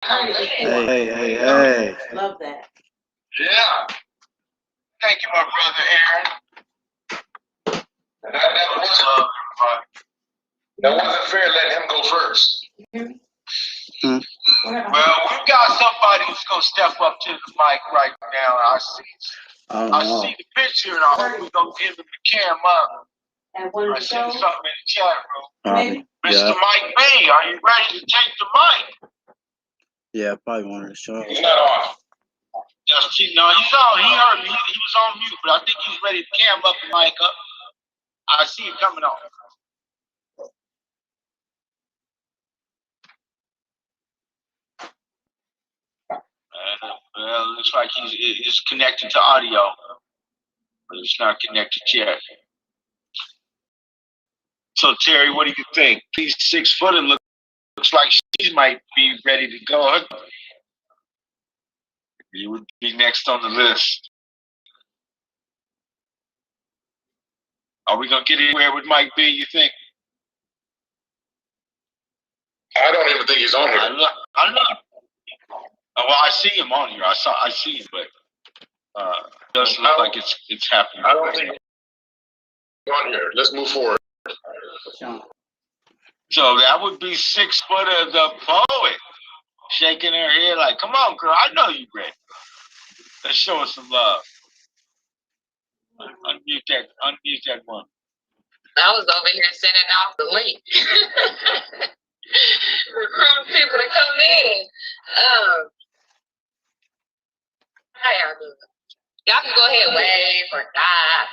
Hey. Love that. Yeah. Thank you, my brother Aaron. That was love, everybody. That wasn't fair letting him go first. Well, we got somebody who's going to step up to the mic right now. I see the picture, and I hope we're going to give him the cam up. I see something in the chat room. Mr. Mike B, are you ready to take the mic? Yeah, probably one of the shows. He's not on. No, he's on. He heard me. He was on mute, but I think he's ready to cam up the mic up. I see him coming on. Well, it looks like he's connected to audio, but it's not connected yet. So, Terry, what do you think? He's 6 foot and looks like she might be ready to go. He would be next on the list. Are we going to get anywhere with Mike B, you think? I don't even think he's on here. I don't know. Well, I see him on here. I see him, but it doesn't look like it's happening. I don't think he's on here. Let's move forward. So that would be 6 foot of the poet, shaking her head like, "Come on, girl, I know you ready. Let's show us some love." Unmute that one. I was over here sending off the link. Recruiting people to come in. How y'all doing? Y'all can go ahead and wave or die,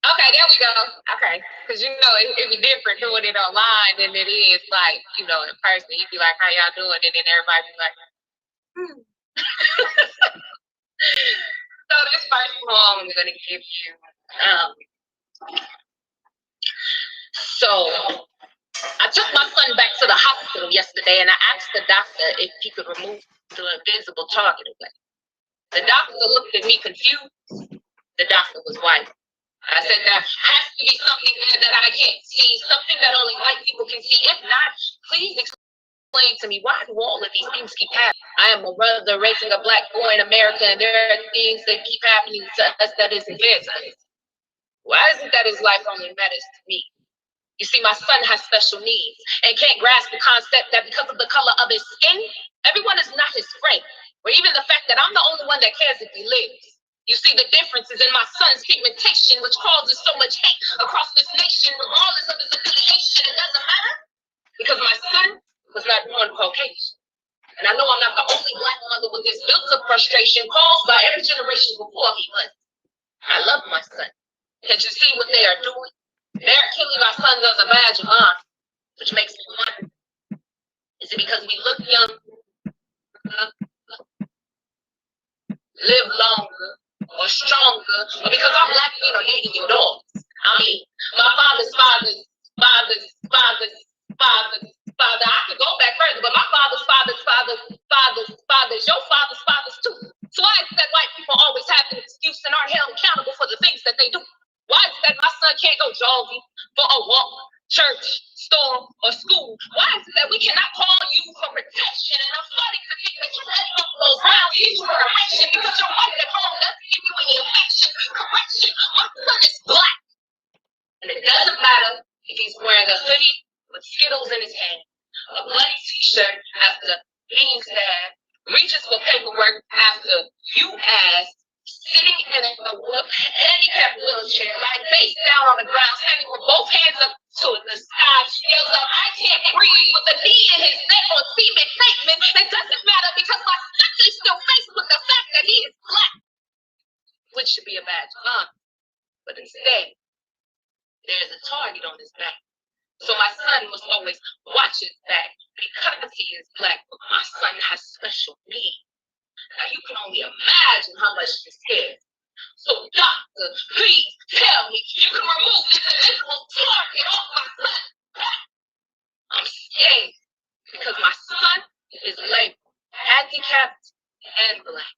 Okay, there we go. Okay. Because, it'd be different doing it online than it is, like, in person. You'd be like, how y'all doing? And then everybody be like, So this first poem I'm going to give you. So I took my son back to the hospital yesterday, and I asked the doctor if he could remove the invisible target away. The doctor looked at me confused. The doctor was white. I said, there has to be something there that I can't see, something that only white people can see. If not, please explain to me, why do all of these things keep happening? I am a mother raising a black boy in America, and there are things that keep happening to us that isn't fair to us. Why is it that his life only matters to me? You see, my son has special needs and can't grasp the concept that because of the color of his skin, everyone is not his friend, or even the fact that I'm the only one that cares if he lives. You see, the difference is in my son's pigmentation, which causes so much hate across this nation, regardless of his affiliation. It doesn't matter, because my son was not born Caucasian. And I know I'm not the only black mother with this built-up frustration caused by every generation before me, but I love my son. Can't you see what they are doing? They're killing our sons as a badge of honor, which makes me wonder, is it because we look young, live longer, or stronger, or because I'm black men are hating your dogs? I mean, my father's father. I could go back further, but my father's your father's fathers too. So why is it that white people always have an excuse and aren't held accountable for the things that they do? Why is it that my son can't go jogging, for a walk, church, store, or school? Why is it that we cannot call you for protection? And I'm starting to think that you're letting off those rounds for correction because your wife at home doesn't give you any affection. Correction, my son is black. And it doesn't matter if he's wearing a hoodie with Skittles in his hand, a bloody t-shirt after being stabbed, reaches for paperwork after you asked, sitting in a handicapped wheelchair, like face down on the ground, standing with both hands up to the sky, yells out, I can't breathe, with a knee in his neck on cement statement. It doesn't matter because my son is still faced with the fact that he is black, which should be a badge of honor. But instead, there's a target on his back. So my son must always watch his back because he is black, but my son has special needs. Now you can only imagine how much this is. So doctor, please tell me you can remove this invisible target off my son. I'm scared because my son is labeled handicapped and black.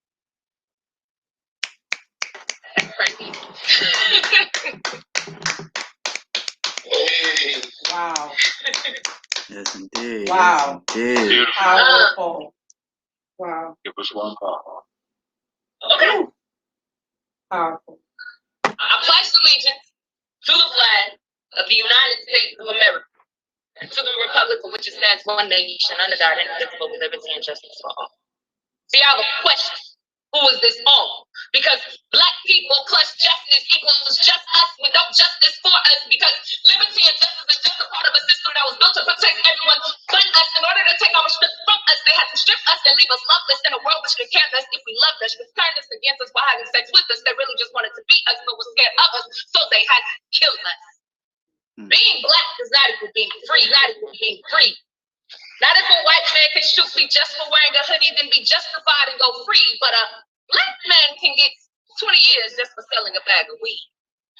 That's crazy. Wow. Yes, indeed. Wow. Yes, indeed. Powerful. Wow. It was one call. Okay. Powerful. I pledge allegiance to the flag of the United States of America and to the republic for which it stands one nation under God, indivisible, with liberty and justice for all. See, I have a question. Who is this all? Because black people plus justice equals just us with no justice for us, because liberty and justice is just a part of a system that was built to protect everyone but us. In order to take our strength from us, they had to strip us and leave us loveless in a world which could care less if we loved us, which turned us against us by having sex with us. They really just wanted to be us, but was scared of us, so they had to kill us. Being black does not equal being free, not equal being free. Not if a white man can shoot me just for wearing a hoodie, then be justified and go free. But a black man can get 20 years just for selling a bag of weed.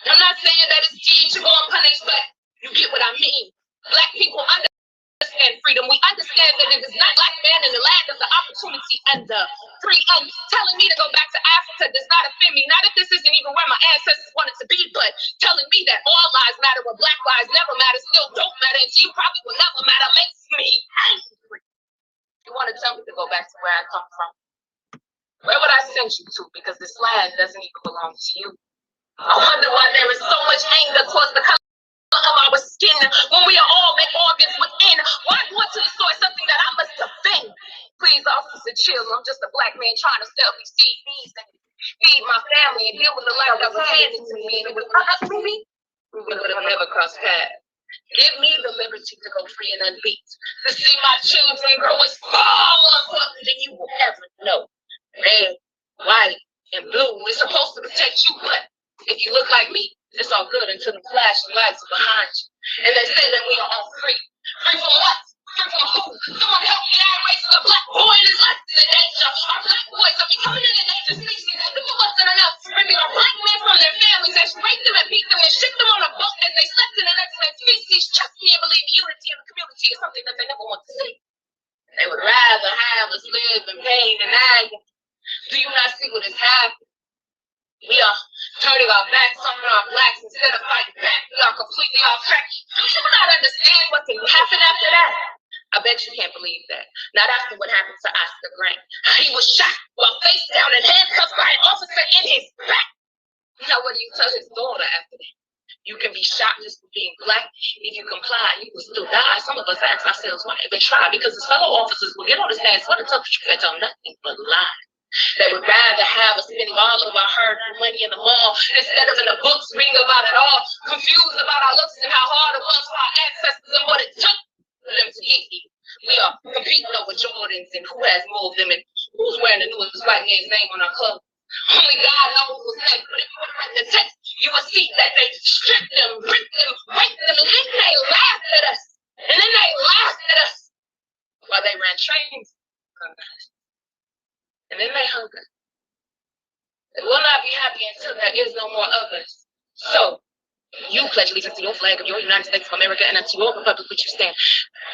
I'm not saying that it's easy to go unpunished, but you get what I mean. Black people understand freedom. We understand that it is not black man in the land of the opportunity and the free. And telling me to go back to Africa does not offend me. Not if this isn't even where my ancestors wanted to be, but telling me that all lives matter, but black lives never matter, still don't matter, and you probably will never matter, makes me angry. You want to tell me to go back to where I come from? Where would I send you to? Because this land doesn't even belong to you. I wonder why there is so much anger towards the color of our skin when we are all made organs within. Why want to destroy something that I must defend? Please, officer, chill. I'm just a black man trying to sell these CDs and feed my family and deal with the life that was handed to me. And it was us for me. We would have never crossed paths. Give me the liberty to go free and unbeat. To see my children grow is far more important than you will ever know. Red, white, and blue is supposed to protect you, but if you look like me, it's all good until the flashing lights are behind you. And they say that we are all free. Free from what? Free from who? Someone help me out, raising a black boy in his life to the danger. Our black boys are becoming an endangered species. And this wasn't enough. Ripping our black men from their families as raped them and beat them and shipped them on a boat as they slept in an excellent species. Trust me and believe unity in the community is something that they never want to see. They would rather have us live in pain and agony. Do you not see what is happening? We are turning our backs on our blacks instead of fighting back. We are completely off track. Do you not understand what can happen after that? I bet you can't believe that. Not after what happened to Oscar Grant. He was shot while face down and handcuffed by an officer in his back. Now what do you tell his daughter after that? You can be shot just for being black. If you comply, you will still die. Some of us ask ourselves why even try, because his fellow officers will get on the stand, swear to tell the truth, and tell nothing but lies. They would rather have us spending all of our hard-earned money in the mall instead of in the books reading about it all, confused about our looks and how hard it was for our ancestors and what it took for them to get here. We are competing over Jordans and who has more of them and who's wearing the newest white man's name on our clothes. Only God knows what's next, but if you would have read the text, you would see that they stripped them, ripped them, raped them, and then they laughed at us. And then they laughed at us while they ran trains on us. And then they hung us. They will not be happy until there is no more of us. So, you pledge allegiance to your flag of your United States of America and unto your republic which you stand.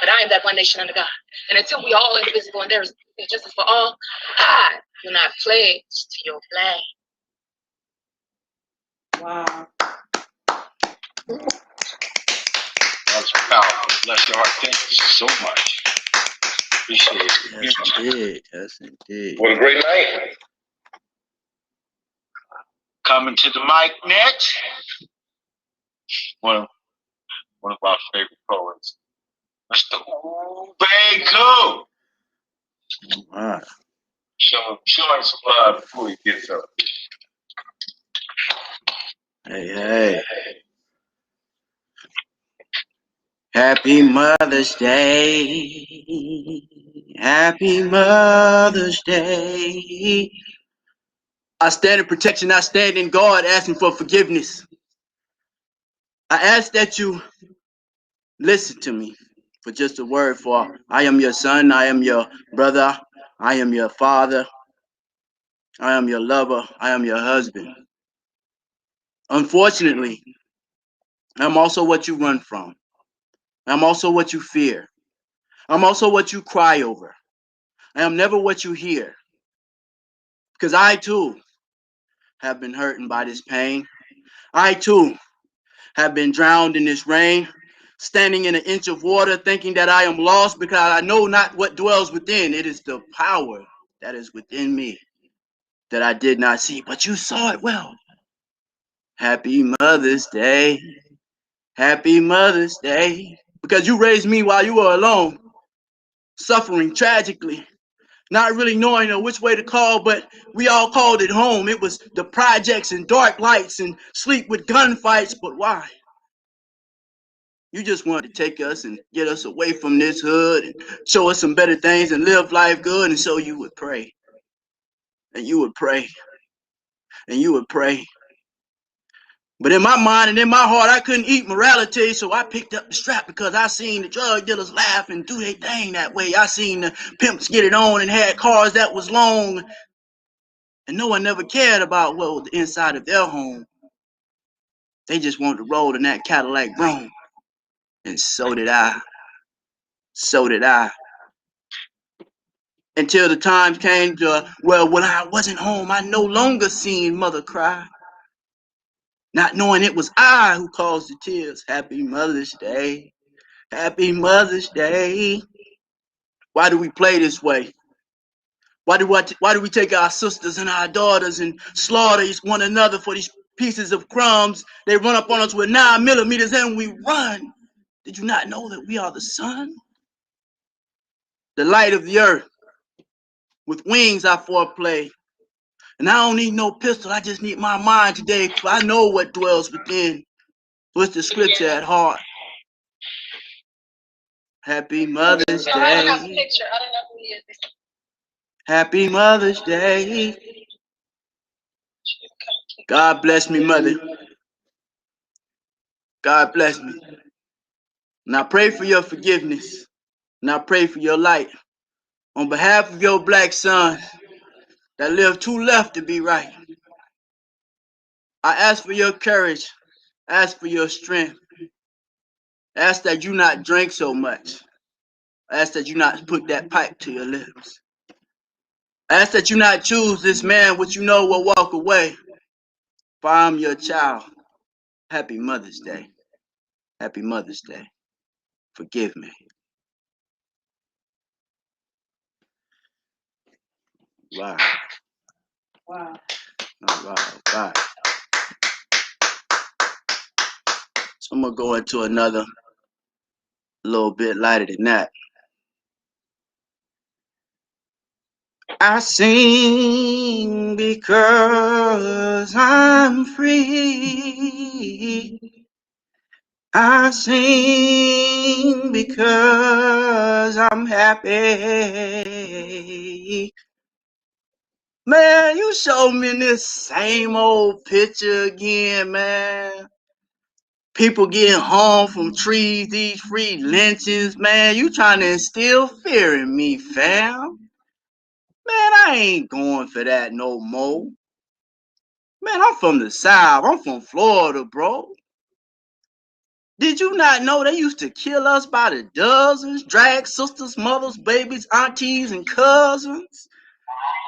But I am that one nation under God. And until we are all indivisible and there is justice for all, I do not pledge to your flag. Wow. That's powerful. Bless your heart. Thank you so much. Appreciate it. Yes, indeed. Yes, indeed. What a great night. Coming to the mic next. One of our favorite poets, Mr. Ubeku. Wow. Show him some love before he gets up. Hey. Happy Mother's Day. Happy Mother's Day. I stand in protection, I stand in guard, asking for forgiveness. I ask that you listen to me for just a word, for I am your son, I am your brother, I am your father, I am your lover, I am your husband. Unfortunately, I'm also what you run from. I'm also what you fear. I'm also what you cry over. I am never what you hear. Because I too have been hurting by this pain. I too have been drowned in this rain. standing in an inch of water, thinking that I am lost because I know not what dwells within. It is the power that is within me that I did not see, but you saw it well. Happy Mother's Day. Happy Mother's Day. Because you raised me while you were alone, suffering tragically, not really knowing which way to call, but we all called it home. It was the projects and dark lights and sleep with gunfights, but why? You just wanted to take us and get us away from this hood and show us some better things and live life good, and so you would pray. And you would pray. And you would pray. But in my mind and in my heart, I couldn't eat morality, so I picked up the strap because I seen the drug dealers laugh and do their thing that way. I seen the pimps get it on and had cars that was long, and no one never cared about what was the inside of their home. They just wanted to roll in that Cadillac Brougham, and so did I. So did I. Until the time came to, well, when I wasn't home, I no longer seen mother cry. Not knowing it was I who caused the tears. Happy Mother's Day. Happy Mother's Day. Why do we play this way? Why do we take our sisters and our daughters and slaughter one another for these pieces of crumbs? They run up on us with 9mm and we run. Did you not know that we are the sun? The light of the earth. With wings I foreplay. And I don't need no pistol, I just need my mind today, for I know what dwells within. What's the scripture at heart? Happy Mother's Day. I don't have a picture. I don't know who he is. Happy Mother's Day. God bless me, mother. God bless me. And I pray for your forgiveness. And I pray for your light. On behalf of your black sons that live too left to be right. I ask for your courage. I ask for your strength. I ask that you not drink so much. I ask that you not put that pipe to your lips. I ask that you not choose this man which you know will walk away. For I'm your child. Happy Mother's Day. Happy Mother's Day. Forgive me. Wow. Wow. All right. So I'm going to go into another little bit lighter than that. I sing because I'm free. I sing because I'm happy. Man, you showed me this same old picture again, man. People getting hung from trees, these free lynchings, man. You trying to instill fear in me, fam. Man, I ain't going for that no more. Man, I'm from the South. I'm from Florida, bro. Did you not know they used to kill us by the dozens, drag sisters, mothers, babies, aunties, and cousins?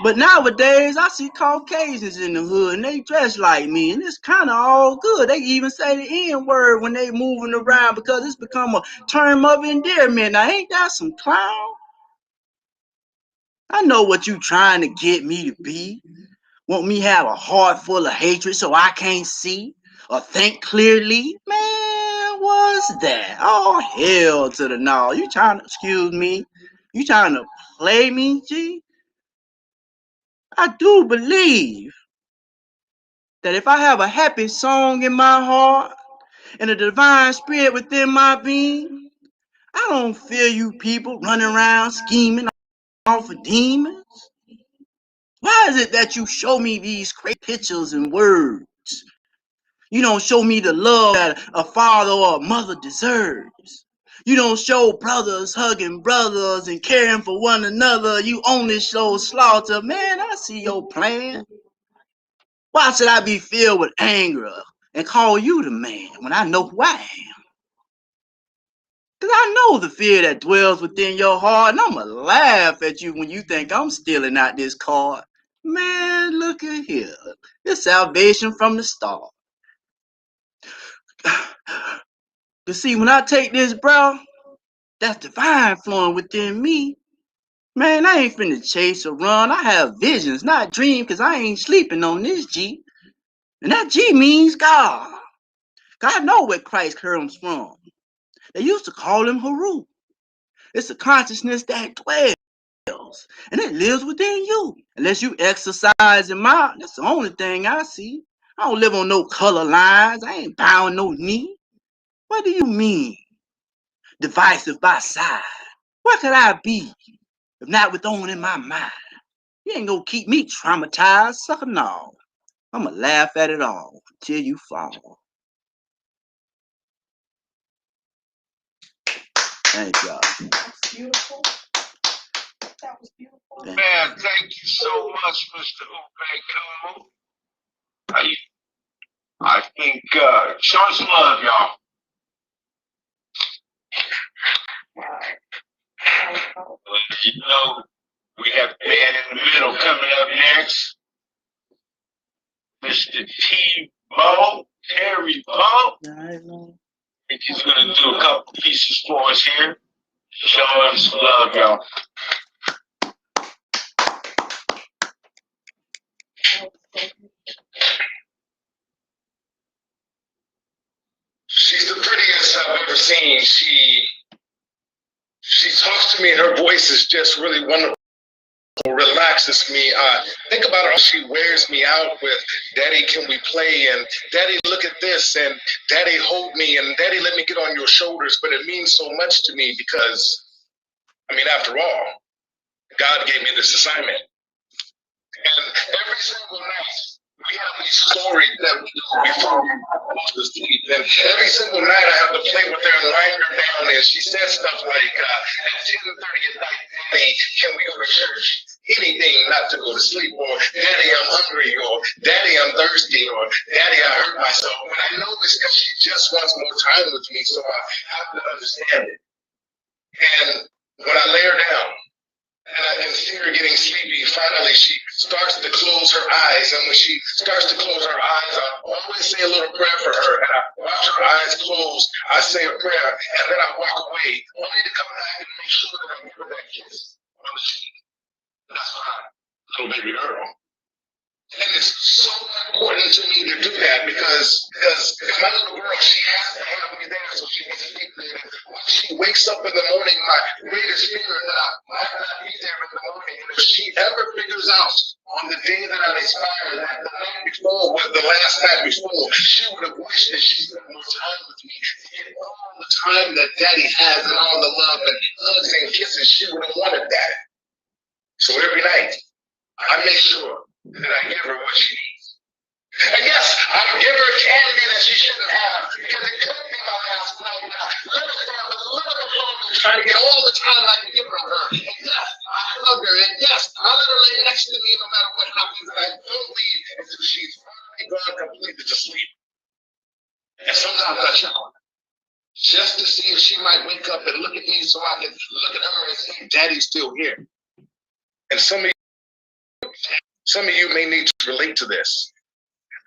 But nowadays, I see Caucasians in the hood, and they dress like me, and it's kind of all good. They even say the N-word when they moving around because it's become a term of endearment. Now, ain't that some clown? I know what you trying to get me to be. Want me have a heart full of hatred so I can't see or think clearly? Man, what's that? Oh, hell to the no. You trying to, excuse me, you trying to play me, G? I do believe that if I have a happy song in my heart and a divine spirit within my being, I don't fear you people running around scheming off of demons. Why is it that you show me these great pictures and words? You don't show me the love that a father or a mother deserves. You don't show brothers hugging brothers and caring for one another. You only show slaughter. Man, I see your plan. Why should I be filled with anger and call you the man when I know who I am? Because I know the fear that dwells within your heart, and I'm going to laugh at you when you think I'm stealing out this card. Man, look at here. It's salvation from the start. But see, when I take this, bro, that's divine flowing within me. Man, I ain't finna chase or run. I have visions, not dreams, because I ain't sleeping on this G. And that G means God. God know where Christ comes from. They used to call him Haru. It's a consciousness that dwells, and it lives within you. Unless you exercise in mind, that's the only thing I see. I don't live on no color lines. I ain't bowing no knee. What do you mean? Divisive by side. Where could I be if not with on in my mind? You ain't gonna keep me traumatized, sucker. No. I'ma laugh at it all till you fall. Thank y'all. That's beautiful. That was beautiful. Man, thank you so much, Mr. Upe. I think, show some love, y'all. You know, we have the man in the middle coming up next. Mr. T-Bo, Terry Bo. I think he's going to do a couple pieces for us here. Show him some love, y'all. She's the prettiest I've ever seen. She talks to me and her voice is just really wonderful. Relaxes me. Think about her. She wears me out with "Daddy, can we play?" and "Daddy, look at this," and "Daddy, hold me," and "Daddy, let me get on your shoulders." But it means so much to me because, I mean, after all, God gave me this assignment. And every single night, we have these stories that we do before we go to sleep. And every single night, I have to play with her and wind her down. And she says stuff like, at 10:30 at night, "Daddy, can we go to church?" Anything not to go to sleep, or "Daddy, I'm hungry," or "Daddy, I'm thirsty," or "Daddy, I hurt myself." But I know it's because she just wants more time with me, so I have to understand it. And when I lay her down, and I can see her getting sleepy, finally she starts to close her eyes. And when she starts to close her eyes, I always say a little prayer for her. And I watch her eyes close, I say a prayer, and then I walk away, only to come back and make sure that I give her that kiss on the cheek. That's my little baby girl. And it's so important to me to do that because my little girl, she has to have me there so she can sleep there. And when she wakes up in the morning, my greatest fear that I might not be there in the morning. And if she ever figures out on the day that I expire that the night before was the last night before, she would have wished that she spent more time with me to get all the time that Daddy has and all the love and hugs and kisses. She would have wanted that. So every night, I make sure that I give her what she needs. And yes, I give her candy that she shouldn't have because it could be my last night. Trying to get all the time I can give her. And yes, I love her. And yes, I let her lay next to me no matter what happens. And I don't leave until she's finally gone completely to sleep. And sometimes I check on her just to see if she might wake up and look at me so I can look at her and say, "Daddy's still here." And some of you may need to relate to this.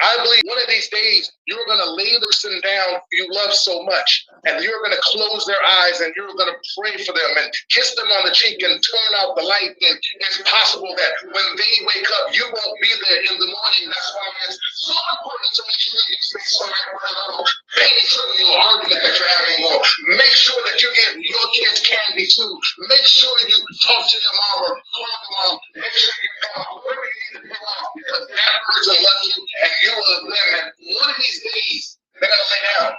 I believe one of these days you're going to lay the person down you love so much, and you're going to close their eyes and you're going to pray for them and kiss them on the cheek and turn out the light. And it's possible that when they wake up, you won't be there in the morning. That's why it's so important to make sure you say sorry for a little pain from your argument that you're having, or make sure that you give your kids candy too. Make sure you talk to your mom or call your mom. Make sure you pay off whatever you need to pay off because that person loves you and you love them. And one of these days, they're going to lay down.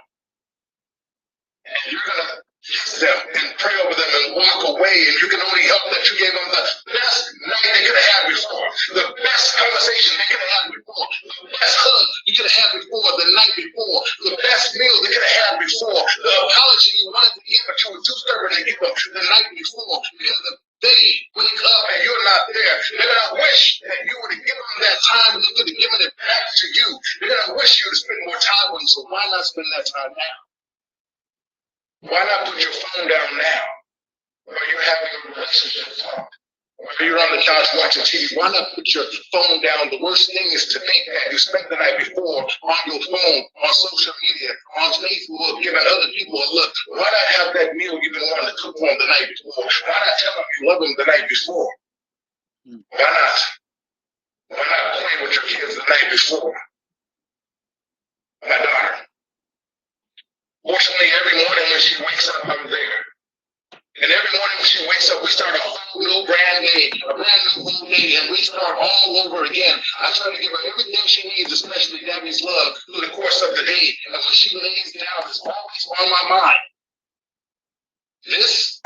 And you're going to kiss them and pray over them and walk away. And you can only help that you gave them the best night they could have had before, the best conversation they could have had before, the best hug you could have had before, the night before, the best meal they could have had before, the apology you wanted to give but you were too stubborn to give them the night before. Because they wake up and you're not there. They're going to wish that you would have given them that time and they could have given it back to you. They're going to wish you to spend more time with them. So why not spend that time now? Why not put your phone down now while you're having a relationship talk? While you're on the couch watching TV, why not put your phone down? The worst thing is to think that you spent the night before on your phone, on social media, on Facebook, giving other people a look. Why not have that meal you've been wanting to cook for them the night before? Why not tell them you love them the night before? Why not? Why not play with your kids the night before? My daughter. Fortunately, every morning when she wakes up, I'm there. And every morning when she wakes up, we start a whole new brand day, a brand new whole day, and we start all over again. I try to give her everything she needs, especially Debbie's love, through the course of the day. And when she lays down, it's always on my mind. This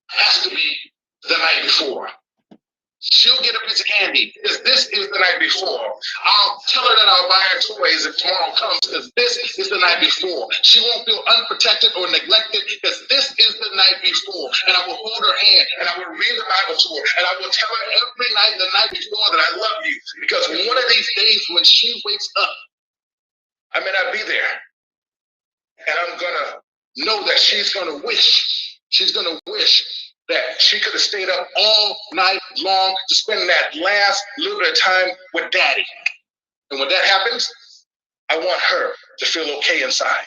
has to be the night before. She'll get a piece of candy because this is the night before. I'll tell her that I'll buy her toys if tomorrow comes because this is the night before. She won't feel unprotected or neglected because this is the night before. And I will hold her hand and I will read the Bible to her and I will tell her every night the night before that I love you because one of these days when she wakes up, I may not be there. And I'm going to know that she's going to wish that she could have stayed up all night long to spend that last little bit of time with Daddy. And when that happens, I want her to feel okay inside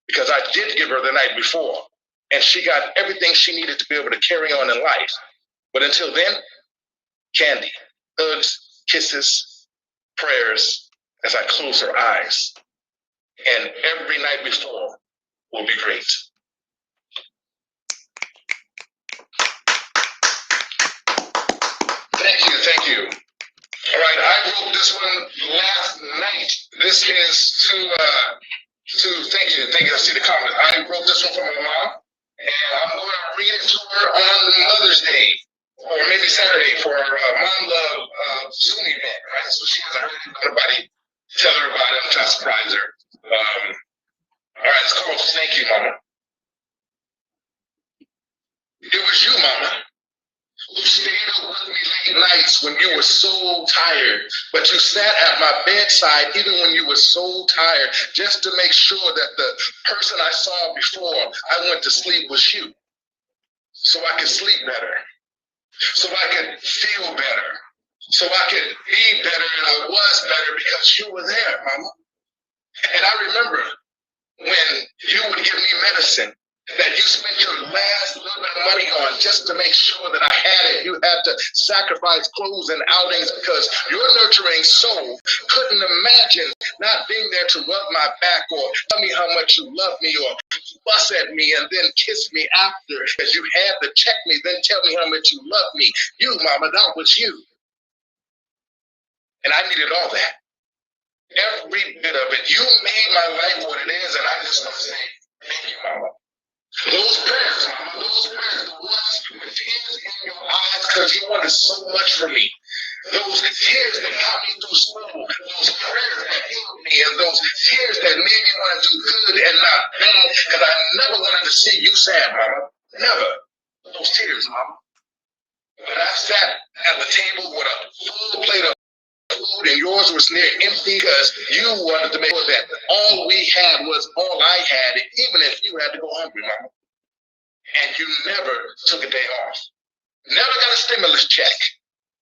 because I did give her the night before and she got everything she needed to be able to carry on in life. But until then, candy, hugs, kisses, prayers as I close her eyes. And every night before will be great. Thank you. All right, I wrote this one last night. This is to thank you. I see the comments. I wrote this one for my mom, and I'm going to read it to her on Mother's Day, or maybe Saturday for our Mom Love Zoom event, right? So she hasn't heard it from anybody. Tell her about it. I'm trying to surprise her. All right, it's called Thank You, Mama. It was you, Mama, who stayed up with me late nights when you were so tired, but you sat at my bedside even when you were so tired, just to make sure that the person I saw before I went to sleep was you, so I could sleep better, so I could feel better, so I could be better, and I was better because you were there, Mama. And I remember when you would give me medicine that you spent your last little bit of money on just to make sure that I had it. You had to sacrifice clothes and outings because your nurturing soul couldn't imagine not being there to rub my back or tell me how much you love me or fuss at me and then kiss me after because you had to check me, then tell me how much you love me. You, Mama, that was you. And I needed all that. Every bit of it. You made my life what it is, and I just want to say, thank you, Mama. Those prayers, Mama, the ones with tears in your eyes because you wanted so much from me. Those tears that got me through school, those prayers that healed me, and those tears that made me want to do good and not bad because I never wanted to see you sad, Mama. Never. Those tears, Mama. When I sat at the table with a full plate of food and yours was near empty because you wanted to make sure that all we had was all I had, even if you had to go hungry, Mama. And you never took a day off. Never got a stimulus check.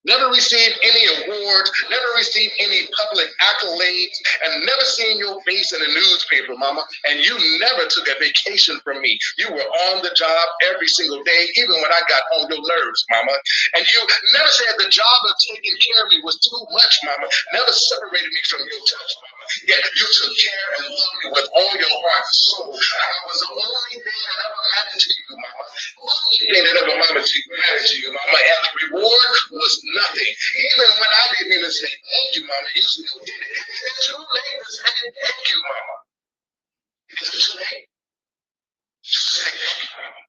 Never received any awards, never received any public accolades, and never seen your face in a newspaper, Mama. And you never took a vacation from me. You were on the job every single day, even when I got on your nerves, Mama. And you never said the job of taking care of me was too much, Mama. Never separated me from your touch, Mama. Yet you took care and loved me with all your heart and soul. I was the only thing that ever mattered to you, Mama. The only thing that ever mattered to you, Mama. And the reward was nothing. Even when I didn't even say thank you, Mama, you still did it. It's too late to say thank you, Mama. Is it too late? Say thank you, Mama.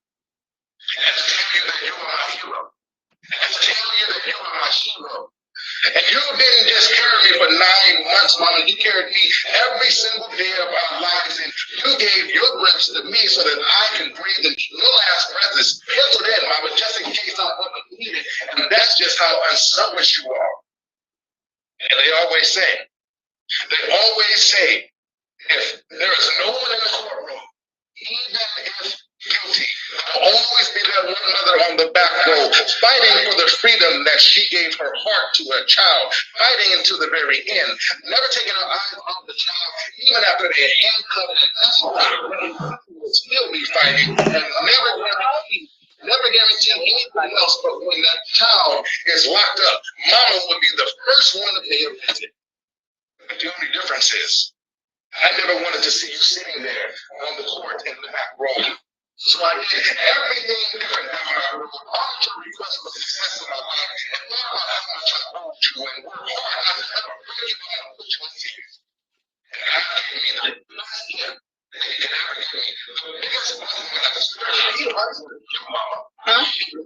And to tell you that you are my hero. And to tell you that you are my hero. And you didn't just carry me for 9 months, Mama. You carried me every single day of our lives. And you gave your breaths to me so that I can breathe. And your last breath is penciled in, Mama, just in case I wasn't needed. And that's just how unselfish you are. And they always say, if there is no one in the courtroom, even if guilty. I'll always be that one mother on the back row, fighting for the freedom that she gave her heart to her child, fighting until the very end, never taking her eyes off the child, even after they had handcuffed and escorted, will still be fighting, and never guarantee anything else. But when that child is locked up, mama would be the first one to pay a visit. But the only difference is, I never wanted to see you sitting there on the court in the back row. So I did everything different than what I wrote. All your requests for success in my life, and thought about how much I owed you and worked hard not to ever break you down and put you in tears. And God gave me the best gift that He could ever give me. The biggest blessing that I've experienced was your mama. Huh? Your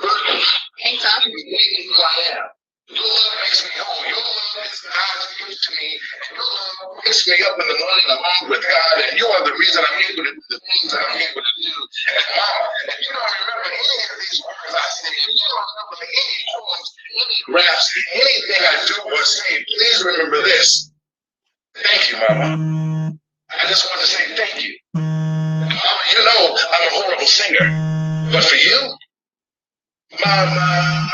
birth. Ain't talking. You made me who I am. Your love makes me whole. Your love is God's gift to me. And your love wakes me up in the morning along with God. And you are the reason I'm able to do the things that I'm able to do. And Mama, if you don't remember any of these words I say, if you don't remember any poems, any raps, anything I do or say, please remember this. Thank you, Mama. I just want to say thank you. Mama, you know I'm a horrible singer. But for you, Mama.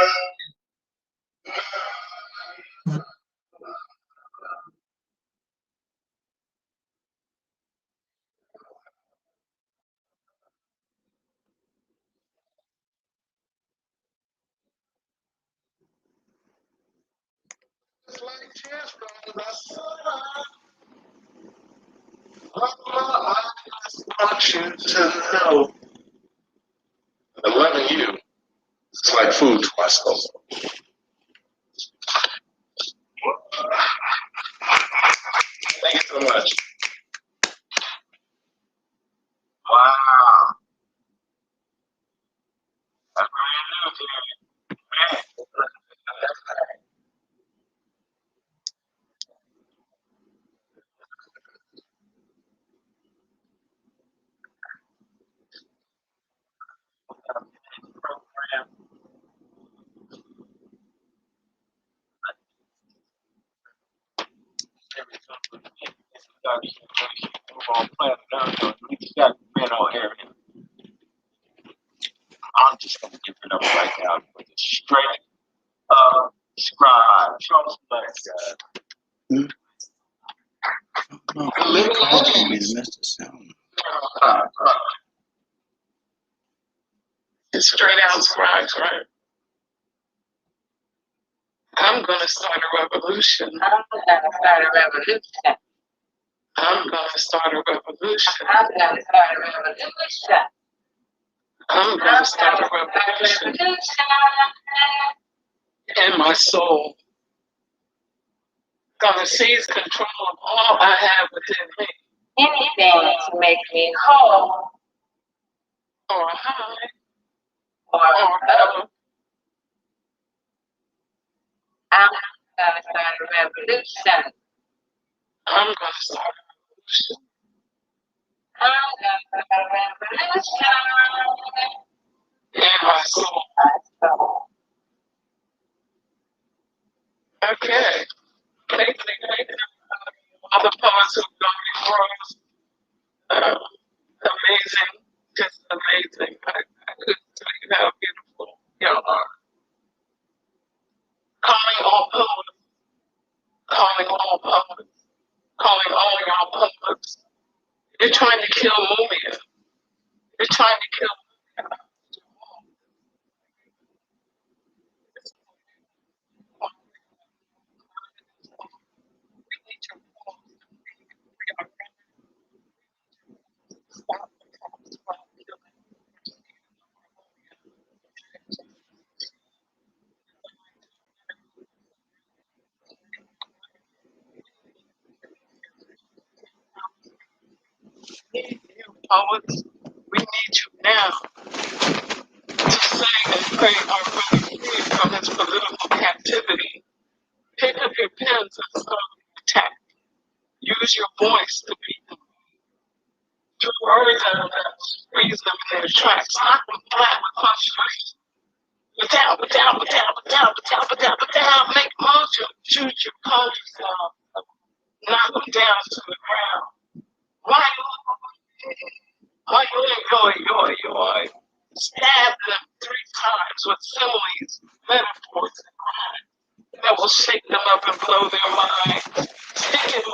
It's like tears from the sun. Mama, I just want you to know that loving you is like food to my soul. Thank you so much. Wow. That's brand new to me. I'm just going to give it up right now with a straight scribe. Trust me, it's straight out scribes, right? I'm going to start a revolution. I'm going to start a revolution. I'm going to start a revolution. I'm going to start a revolution. I'm going to start a revolution in my soul. Going to seize control of all I have within me. Anything to make me whole, or high, or low. I'm going to start a revolution. I'm going to start a revolution. I'm going to start a revolution in my soul. Okay. Thank you. All the poets who've gone before us. Amazing. Just amazing. I couldn't tell you how beautiful y'all are. Calling all poets. Calling all poets. Calling all y'all poets. You're trying to kill Mumia. You're trying to kill Mumia. You poets, we need you now to sing and pray our brother free from his political captivity. Pick up your pens and start the attack. Use your voice to beat them. Your words out of that, freeze them in their tracks. Knock them flat with frustration. Down. Make motion. Shoot your culture down. Knock them down to the ground. Why? Why you ain't yoy? Stab them 3 times with similes, metaphors, and rhymes that will shake them up and blow their minds. Stick and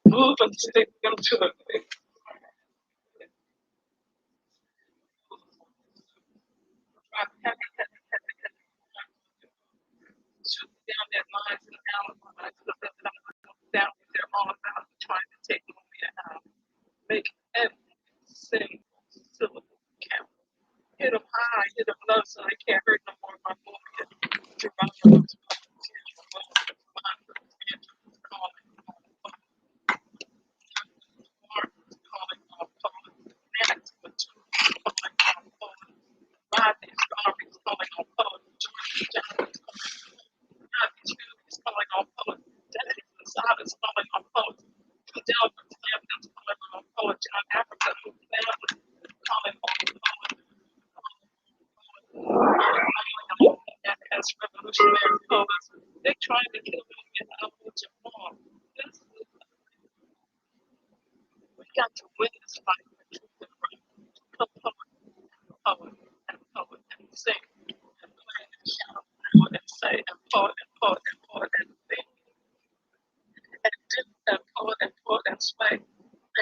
move and stick them to the thing. Shoot down their minds and alibis, because that's what I'm down with. They're all about trying to take me out. Make every single syllable count. Hit them high, hit them low, so they can't hurt no more. My boy, Geronimo's revolutionary poets. They trying to kill me and I want you more. We got to win this fight for truth and right. Come poet and sing and play and shout and say and poet and sing and do and poet and sway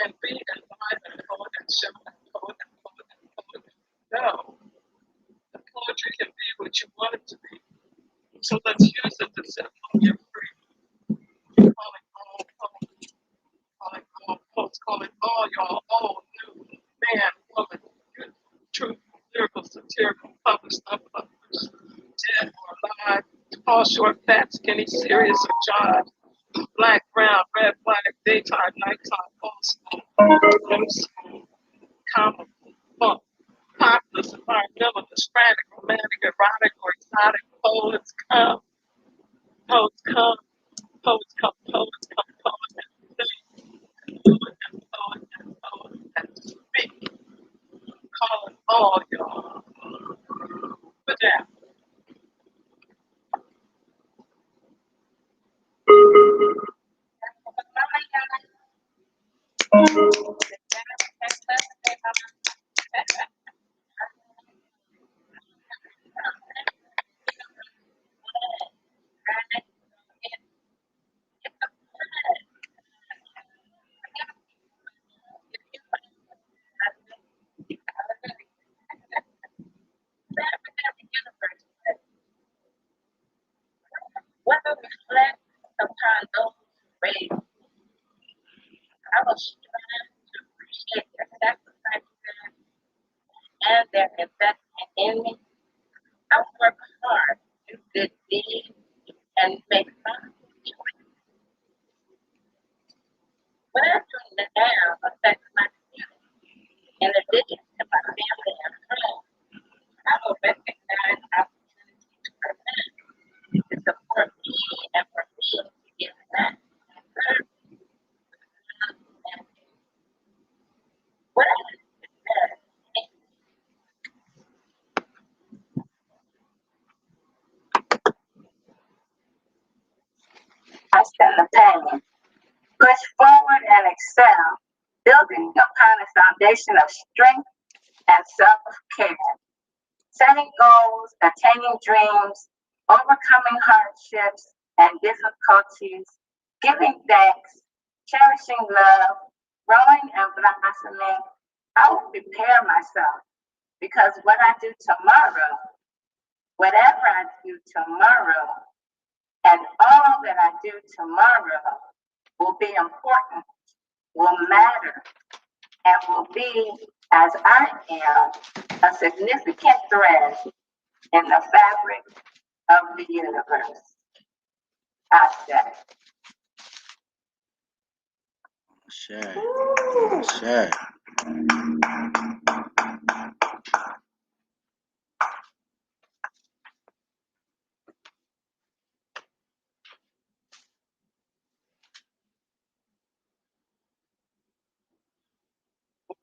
and be and vibe and poet and shout and poet and poet and poet. No, the poetry can be what you want it to be. So let's use it to set you free. Calling all poets, calling all y'all, all new man, woman, truth, lyrical, satirical, published, unpublished, dead or alive, tall, short, fat, skinny, serious or jive, black, brown, red, black, daytime, nighttime, old school, new school, comical, funk, populous, environmental, hispanic, romantic, erotic, or exotic, poets come, poets come, poets come, poets come, poets and sing, poet and poet and poet and speak, calling all y'all. But yeah. Whether reflect upon those raised, I will strive to appreciate their sacrifices and their investment in me. I will work hard to do good deeds and make positive choices. What I'm doing now affects my community. In addition to my family and friends, I will recognize opportunities to present to support me and for me to give back and serve and what I do I stand the pain, push forward and excel, building upon a foundation of strength and self-care, setting goals, attaining dreams, overcoming hardships and difficulties, giving thanks, cherishing love, growing and blossoming. I will prepare myself because what I do tomorrow, whatever I do tomorrow, and all that I do tomorrow will be important, will matter, and will be, as I am, a significant thread in the fabric of the universe. I said. Sure.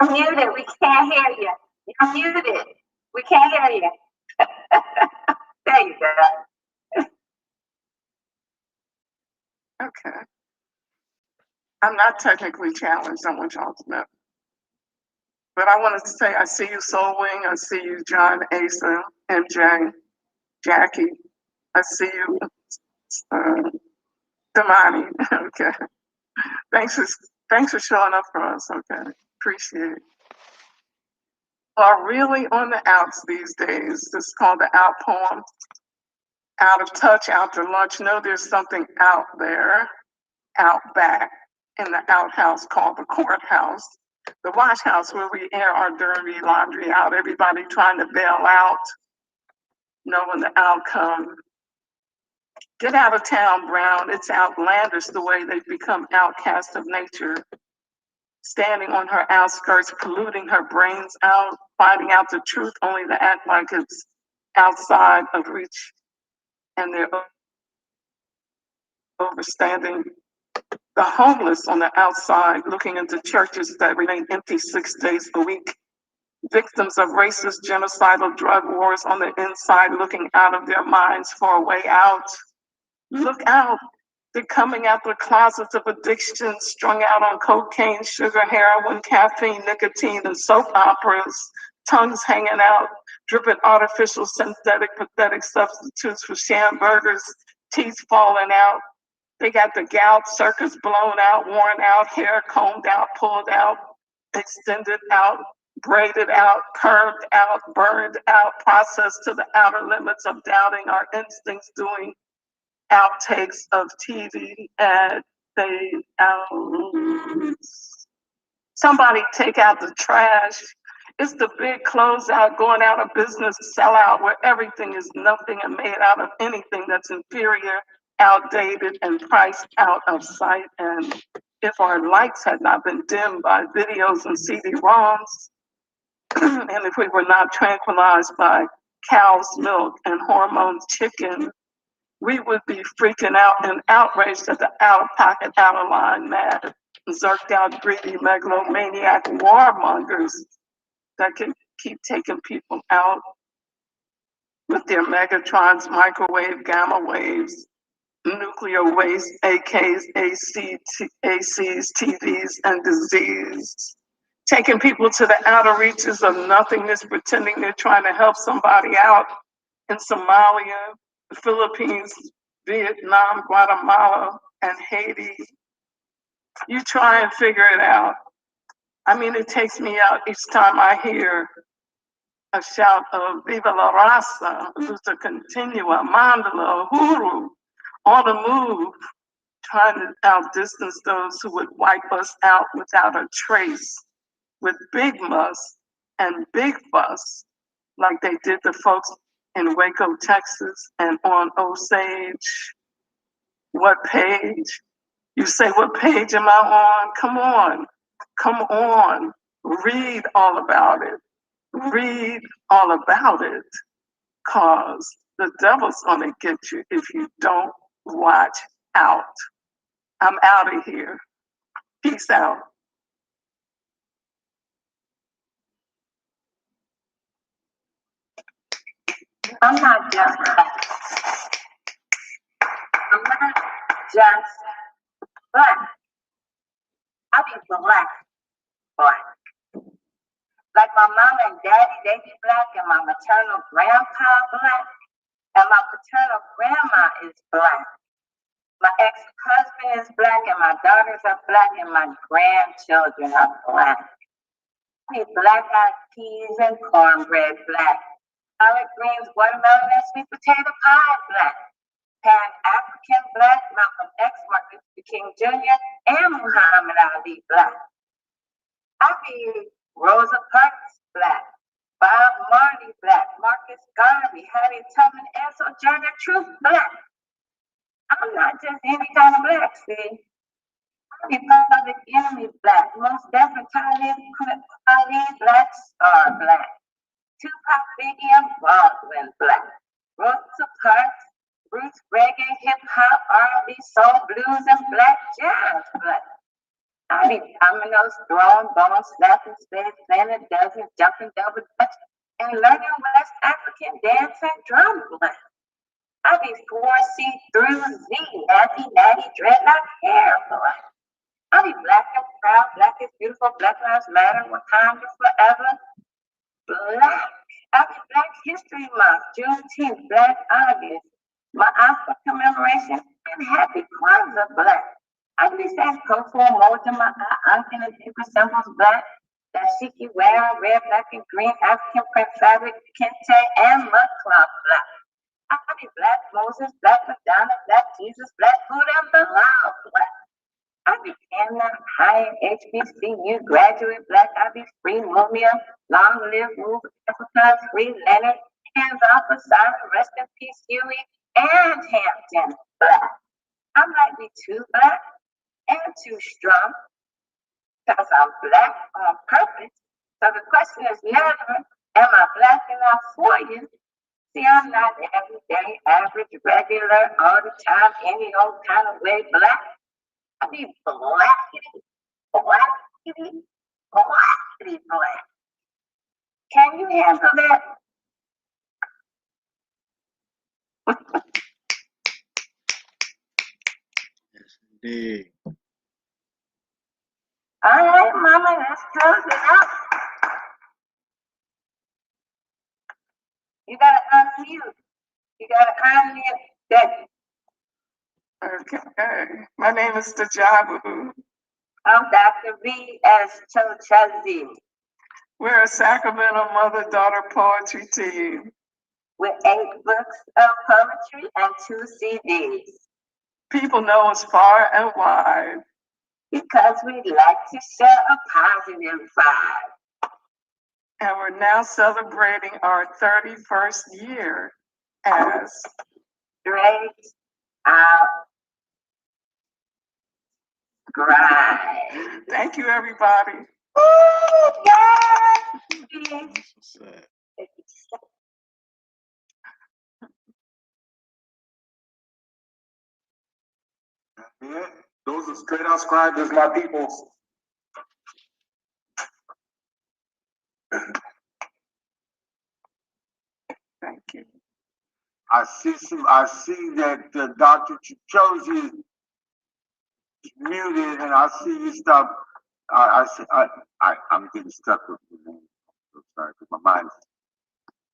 You're muted. We can't hear you. You're muted. We can't hear you. There you go. Okay. I'm not technically challenged on what y'all know. But I want to say, I see you, Soul Wing. I see you, John, Asa, MJ, Jackie. I see you, Damani. Okay. Thanks for showing up for us. Okay. Appreciate it. Are really on the outs these days. This is called the out poem. Out of touch, out to lunch. Know there's something out there, out back in the outhouse called the courthouse. The wash house where we air our dirty laundry out. Everybody trying to bail out, knowing the outcome. Get out of town, Brown. It's outlandish the way they've become outcasts of nature. Standing on her outskirts, polluting her brains out, finding out the truth only to act like it's outside of reach. And they're overstanding. The homeless on the outside, looking into churches that remain empty 6 days a week. Victims of racist, genocidal drug wars on the inside, looking out of their minds for a way out. Look out. They're coming out the closets of addiction, strung out on cocaine, sugar, heroin, caffeine, nicotine, and soap operas, tongues hanging out, dripping artificial, synthetic, pathetic substitutes for sham burgers, teeth falling out. They got the gout, circus blown out, worn out, hair combed out, pulled out, extended out, braided out, curved out, burned out, processed to the outer limits of doubting our instincts, doing outtakes of TV ad fade out. Somebody take out the trash. It's the big closeout, going out of business, sellout, where everything is nothing and made out of anything that's inferior, outdated, and priced out of sight. And if our lights had not been dimmed by videos and CD-ROMs, and if we were not tranquilized by cow's milk and hormone chicken, we would be freaking out and outraged at the out-of-pocket, out-of-line, mad, zerked out, greedy, megalomaniac warmongers that can keep taking people out with their megatrons, microwave, gamma waves, nuclear waste, AKs, ACs, TVs, and disease. Taking people to the outer reaches of nothingness, pretending they're trying to help somebody out in Somalia, the Philippines, Vietnam, Guatemala, and Haiti. You try and figure it out. I mean, it takes me out each time I hear a shout of Viva la Raza, Lucha Continua, Mandala, Uhuru, on the move, trying to outdistance those who would wipe us out without a trace, with big muss and big fuss, like they did the folks in Waco, Texas, and on Osage. What page? You say, what page am I on? Come on, come on. Read all about it. Read all about it, cause the devil's gonna get you if you don't watch out. I'm out of here. Peace out. I'm not just black. I'm not just black. I be black. Like my mama and daddy, they be black, and my maternal grandpa black, and my paternal grandma is black. My ex-husband is black, and my daughters are black, and my grandchildren are black. I be black-eyed peas and cornbread black. Collard greens, watermelon, and sweet potato pie black. Pan-African black, Malcolm X, Martin Luther King Jr., and Muhammad Ali black. I be Rosa Parks black, Bob Marley black, Marcus Garvey, Harriet Tubman, and Sojourner Truth black. I'm not just any kind of black, see. I be Public Enemy black, most definitely Khalid Black Star black, Tupac, Biggie, and Baldwin black, Rosa Parks, Roots, reggae, hip hop, R&B, soul, blues, and black jazz black. I be dominoes, throwing bones, slapping spades, playing a dozen, jumping double dutch, and learning West African dance and drum black. I be 4C through Z, natty, dreadlock hair black. I be black and proud, black is beautiful, Black Lives Matter, Wakanda forever. Black, Black History Month, Juneteenth, Black August, my Oscar commemoration, and Happy Kwanzaa, Black. I believe that's cultural moja, my Ankin and paper symbols, Black. That Shiki wear, red, black, and green, African print fabric, kente, and mudcloth, Black. I mean, Black Moses, Black Madonna, Black Jesus, Black Buddha, and Bilal, Black. I be Anna, high HBCU graduate, Black, I be free Mumia, long live move Africa, free Leonard, hands off of Simon, rest in peace, Huey, and Hampton, Black. I might be too black and too strong because I'm black on purpose. So the question is never, am I black enough for you? See, I'm not everyday, average, regular, all the time, any old kind of way black. I mean, blackity, blackity, blackity, black. Can you handle that? Yes, indeed. All right, Mama, let's close it up. You gotta unmute. You gotta unmute that. Okay. My name is Tajabu. I'm Dr. B. S. Chochazi. We're a Sacramento mother-daughter poetry team with 8 books of poetry and 2 CDs. People know us far and wide because we like to share a positive vibe. And we're now celebrating our 31st year as Straight Out Grind. Thank you, everybody. Ooh, yeah. Yeah, those are straight out scribes, my peoples. Thank you. I see that Dr. Chichoji is muted, and I see you stuff. I'm getting stuck with the name. I'm sorry, because my mind's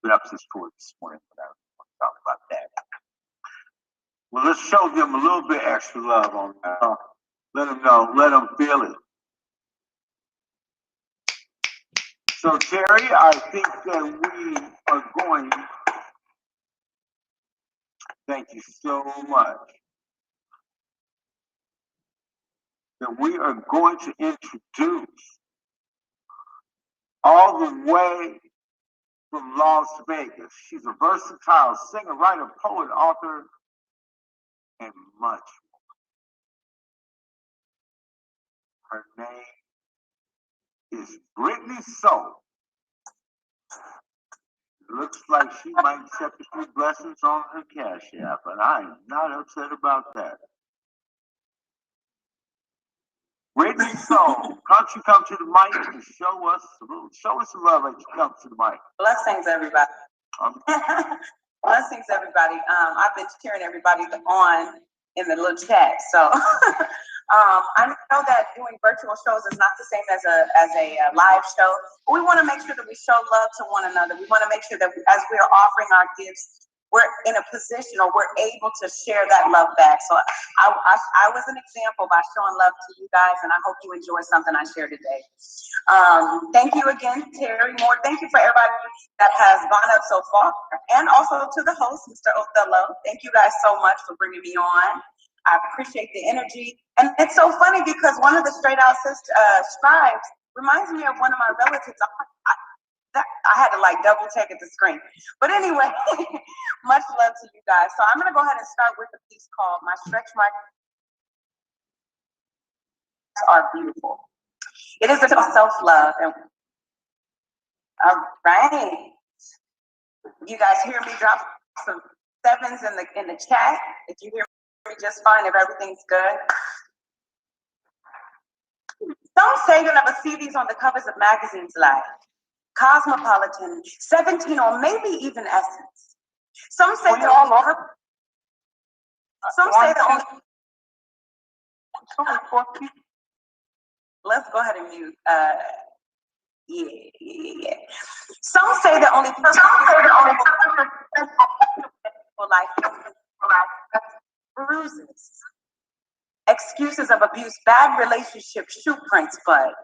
been up since 4 this morning, but I don't want to talk about that. Well, let's show them a little bit extra love on that. Let them know, let them feel it. So, Terry, I think that we are going, thank you so much, that we are going to introduce all the way from Las Vegas. She's a versatile singer, writer, poet, author, and much more. Her name is Brittany Soul. Looks like she might accept a few blessings on her Cash App, but I am not upset about that. Brittany Soul, can't you come to the mic and show us some love as you come to the mic? Blessings, everybody. Blessings, everybody. I've been cheering everybody on in the little chat. So I know that doing virtual shows is not the same as a live show. But we want to make sure that we show love to one another. We want to make sure that as we are offering our gifts, we're in a position or we're able to share that love back. So I was an example by showing love to you guys, and I hope you enjoy something I shared today. Thank you again, Terry Moore. Thank you for everybody that has gone up so far, and also to the host, Mr. Othello. Thank you guys so much for bringing me on. I appreciate the energy. And it's so funny because one of the straight out scribes reminds me of one of my relatives. I had to like double take at the screen. But anyway, much love to you guys. So I'm going to go ahead and start with a piece called My Stretch Marks Are Beautiful. It is about self-love. And all right. You guys hear me drop some 7s in the chat? If you hear me just fine, if everything's good. Some say you'll never see these on the covers of magazines like Cosmopolitan, 17, or maybe even Essence. Some say they're all over. Some say they're only 4 people. let's go ahead and mute. Yeah. Some say the only for life bruises, excuses of abuse, bad relationships, shoe prints, but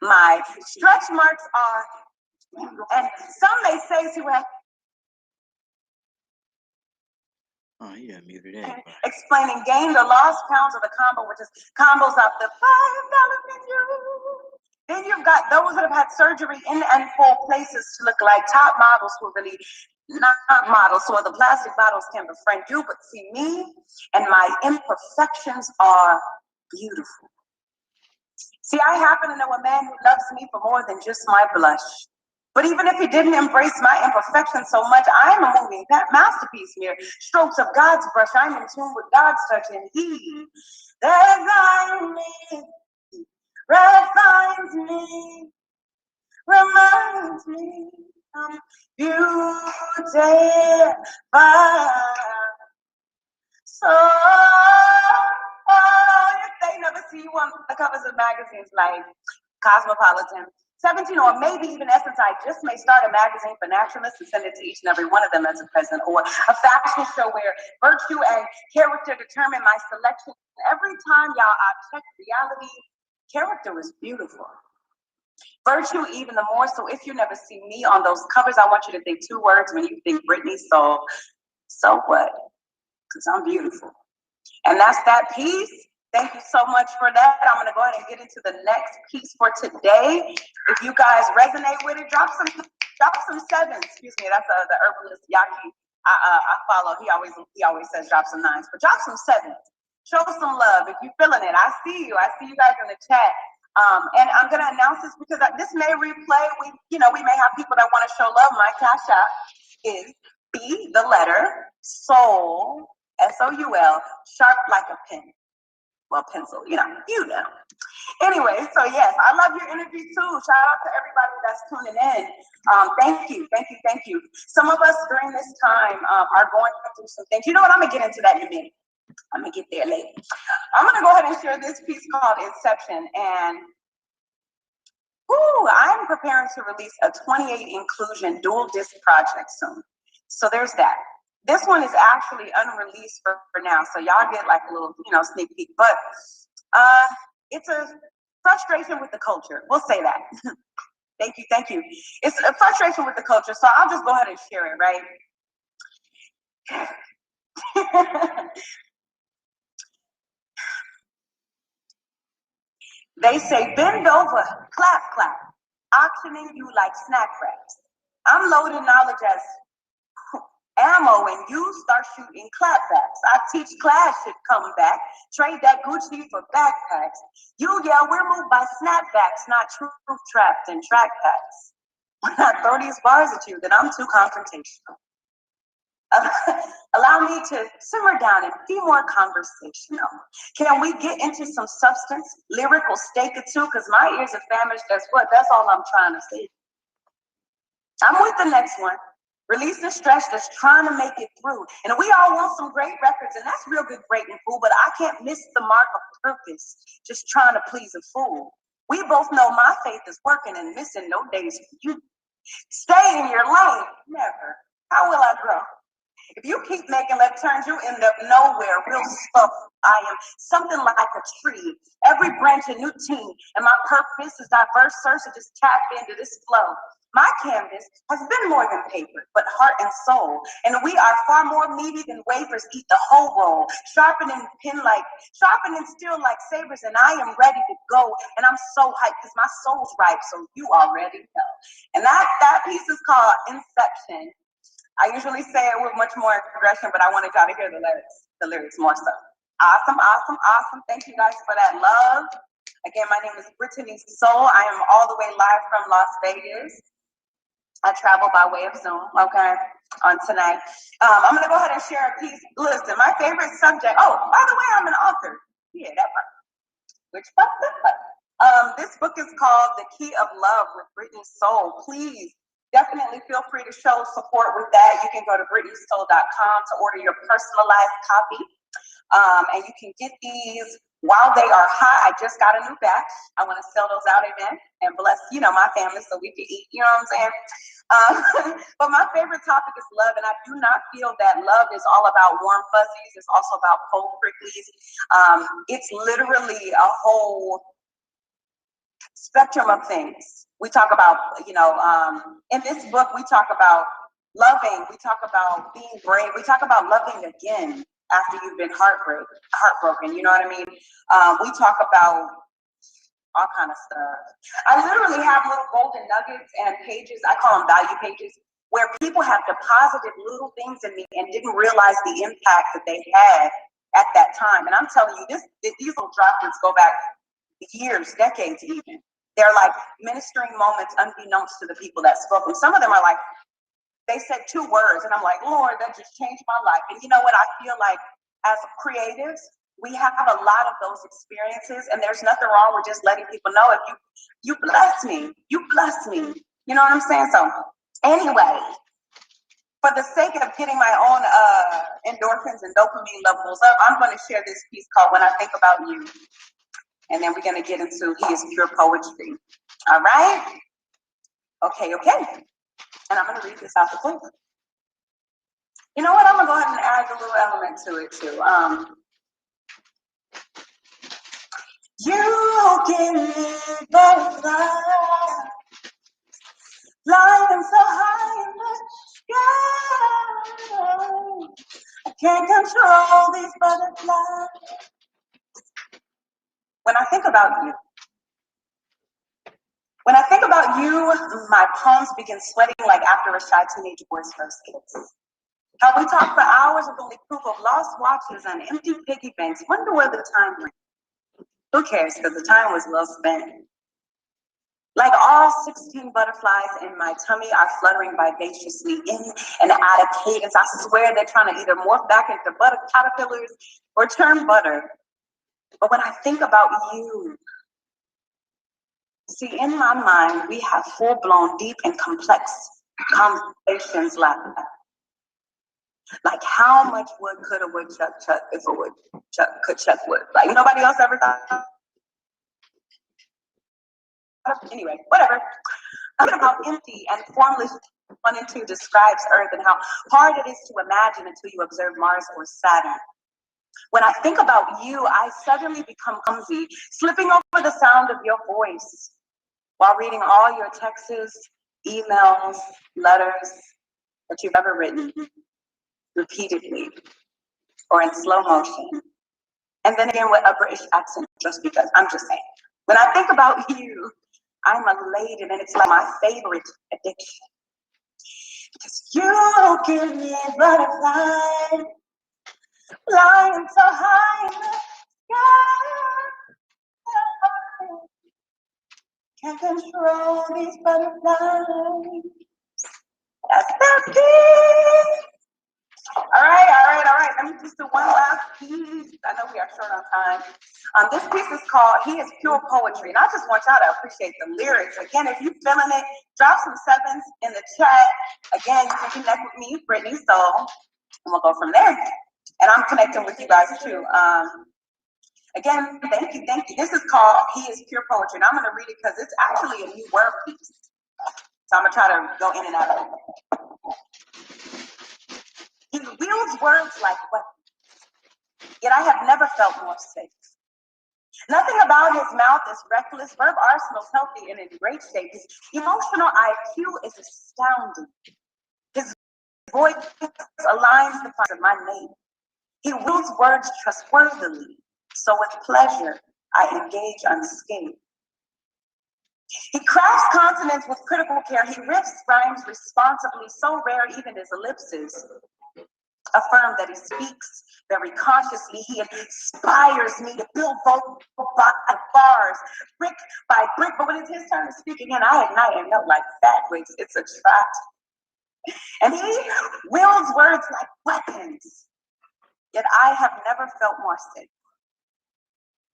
my stretch marks are, and some may say to have. Oh, yeah, muted it. Explaining gained or lost pounds of the combo, which is combos of the $5 menu. Then you've got those that have had surgery in and full places to look like top models who are really not models, so the plastic models can befriend you, but see, me and my imperfections are beautiful. See, I happen to know a man who loves me for more than just my blush. But even if he didn't embrace my imperfections so much, I am a moving masterpiece here. Strokes of God's brush, I'm in tune with God's touch, and he that refines me, reminds me I'm beautiful. So if they never see you on the covers of magazines like Cosmopolitan, 17, or maybe even Essence, I just may start a magazine for naturalists and send it to each and every one of them as a present, or a fashion show where virtue and character determine my selection. Every time y'all I check reality, character is beautiful. Virtue even the more so. If you never see me on those covers, I want you to think two words when you think Britney. So what? Because I'm beautiful. And that's that piece. Thank you so much for that. I'm going to go ahead and get into the next piece for today. If you guys resonate with it, drop some sevens. Excuse me, that's the herbalist Yaki I follow. He always says drop some nines, but drop some sevens. Show some love if you're feeling it. I see you guys in the chat. And I'm going to announce this because this may replay. We may have people that want to show love. My cash app is B, the letter, soul, SOUL, sharp like a pen. Well, pencil, you know. Anyway, so yes, I love your energy too. Shout out to everybody that's tuning in. Thank you. Some of us during this time are going through some things. You know what? I'm going to get into that in a minute. I'm going to get there later. I'm going to go ahead and share this piece called Inception. And I'm preparing to release a 28 inclusion dual disc project soon. So there's that. This one is actually unreleased for now, so y'all get like a little, sneak peek. But it's a frustration with the culture. We'll say that. Thank you. It's a frustration with the culture, so I'll just go ahead and share it, right? They say bend over, clap, auctioning you like snack wraps. I'm loading knowledge as ammo and you start shooting clapbacks. I teach class should come back. Trade that Gucci for backpacks. You yell, we're moved by snapbacks, not truth trapped in track packs. When I throw these bars at you, then I'm too confrontational. Allow me to simmer down and be more conversational. Can we get into some substance? Lyrical steak or two, because my ears are famished. That's all I'm trying to say. I'm with the next one. Release the stretch that's trying to make it through. And we all want some great records, and that's real good, great and cool, but I can't miss the mark of purpose, just trying to please a fool. We both know my faith is working and missing no days for you. Stay in your lane, never. How will I grow? If you keep making left turns, you end up nowhere, real slow. I am something like a tree, every branch a new team, and my purpose is diverse, search to just tap into this flow. My canvas has been more than paper, but heart and soul, and we are far more meaty than wafers eat the whole roll, sharpening steel like sabers, and I am ready to go, and I'm so hyped because my soul's ripe, so you already know. And that piece is called Inception. I usually say it with much more aggression, but I wanted y'all to hear the lyrics more so. Awesome. Thank you guys for that love. Again, my name is Brittany Soul. I am all the way live from Las Vegas. I travel by way of Zoom, okay, on tonight. I'm going to go ahead and share a piece. Listen, my favorite subject. Oh, by the way, I'm an author. Yeah, that part. Which part? This book is called The Key of Love with Brittany Soul. Please. Definitely feel free to show support with that. You can go to BrittanySoul.com to order your personalized copy. And you can get these While they are hot, I just got a new batch. I want to sell those out, amen, and bless, my family so we can eat, you know what I'm saying? But my favorite topic is love, and I do not feel that love is all about warm fuzzies. It's also about cold pricklies. It's literally a whole spectrum of things. We talk about, in this book, we talk about loving. We talk about being brave. We talk about loving again after you've been heartbroken. You know what I mean? We talk about all kind of stuff. I literally have little golden nuggets and pages. I call them value pages, where people have deposited little things in me and didn't realize the impact that they had at that time. And I'm telling you, these little droplets go back years, decades even. They're like ministering moments unbeknownst to the people that spoke. And some of them are like, they said 2 words, and I'm like, Lord, that just changed my life. And you know what? I feel like as creatives, we have a lot of those experiences, and there's nothing wrong with just letting people know if you bless me, you bless me. You know what I'm saying? So anyway, for the sake of getting my own endorphins and dopamine levels up, I'm going to share this piece called When I Think About You. And then we're going to get into He is Pure Poetry. All right? Okay. And I'm going to read this out the book. You know what? I'm going to go ahead and add a little element to it, too. You give me butterflies, flying so high in the sky. I can't control these butterflies. When I think about you, my palms begin sweating like after a shy teenage boy's first kiss. How we talk for hours with only proof of lost watches and empty piggy banks. Wonder where the time went. Who cares? Because the time was well spent. Like all 16 butterflies in my tummy are fluttering vivaciously in and out of cadence. I swear they're trying to either morph back into butter caterpillars or turn butter. But when I think about you, see, in my mind, we have full-blown, deep, and complex conversations like how much wood could a woodchuck chuck if a woodchuck could chuck wood? Like nobody else ever thought. Anyway, whatever. I'm talking about empty and formless 1 and 2 describes Earth and how hard it is to imagine until you observe Mars or Saturn. When I think about you, I suddenly become clumsy, slipping over the sound of your voice while reading all your texts, emails, letters that you've ever written repeatedly or in slow motion. And then again with a British accent, just because. I'm just saying. When I think about you, I'm elated, and it's like my favorite addiction. Because you give me butterflies, flying so high in the sky. Can't control these butterflies. That's the key. All right. Let me just do one last piece. I know we are short on time. This piece is called He is Pure Poetry. And I just want y'all to appreciate the lyrics. Again, if you're feeling it, drop some 7s in the chat. Again, you can connect with me, Brittany Soul, and we'll go from there. And I'm connecting with you guys too. Again, thank you. This is called He is Pure Poetry. And I'm going to read it because it's actually a new word piece. So I'm going to try to go in and out of it. He wields words like weapons, yet I have never felt more safe. Nothing about his mouth is reckless, verb arsenal is healthy and in great shape. His emotional IQ is astounding. His voice aligns the parts of my name. He wields words trustworthily, so with pleasure I engage unscathed. He crafts consonants with critical care. He riffs rhymes responsibly, so rare even his ellipses affirm that he speaks very consciously. He inspires me to build vocal bars, brick by brick. But when it's his turn to speak again, I ignite and melt like fat wigs. It's a trap. And he wields words like weapons. Yet I have never felt more safe.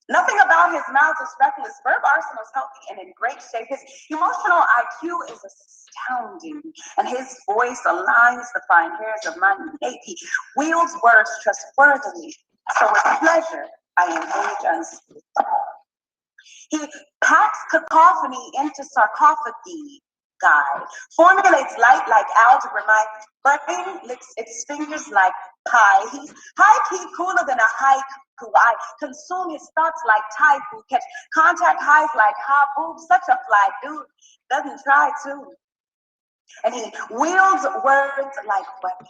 Nothing about his mouth is reckless. Verb arsenal is healthy and in great shape. His emotional IQ is astounding, and his voice aligns the fine hairs of my nape. He wields words trustworthily, so with pleasure I engage unscathed. He packs cacophony into sarcophagi guide, formulates light like algebra. My brain licks its fingers like pie. He's high-key cooler than a haiku. I consume his thoughts like typhoon, catch contact highs like habu. Such a fly dude, doesn't try to. And he wields words like weapons.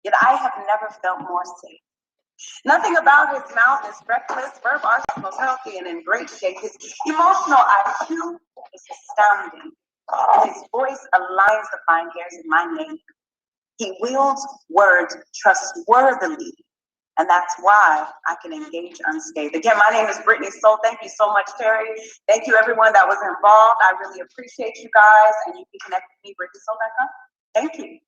Yet I have never felt more safe. Nothing about his mouth is reckless, verb arsenal's healthy and in great shape. His emotional IQ is astounding. And his voice aligns the fine hairs in my nape. He wields words trustworthily, and that's why I can engage unscathed. Again, my name is Brittany Soul. Thank you so much, Terry. Thank you, everyone that was involved. I really appreciate you guys, and you can connect with me, BrittanySoul.com. Thank you.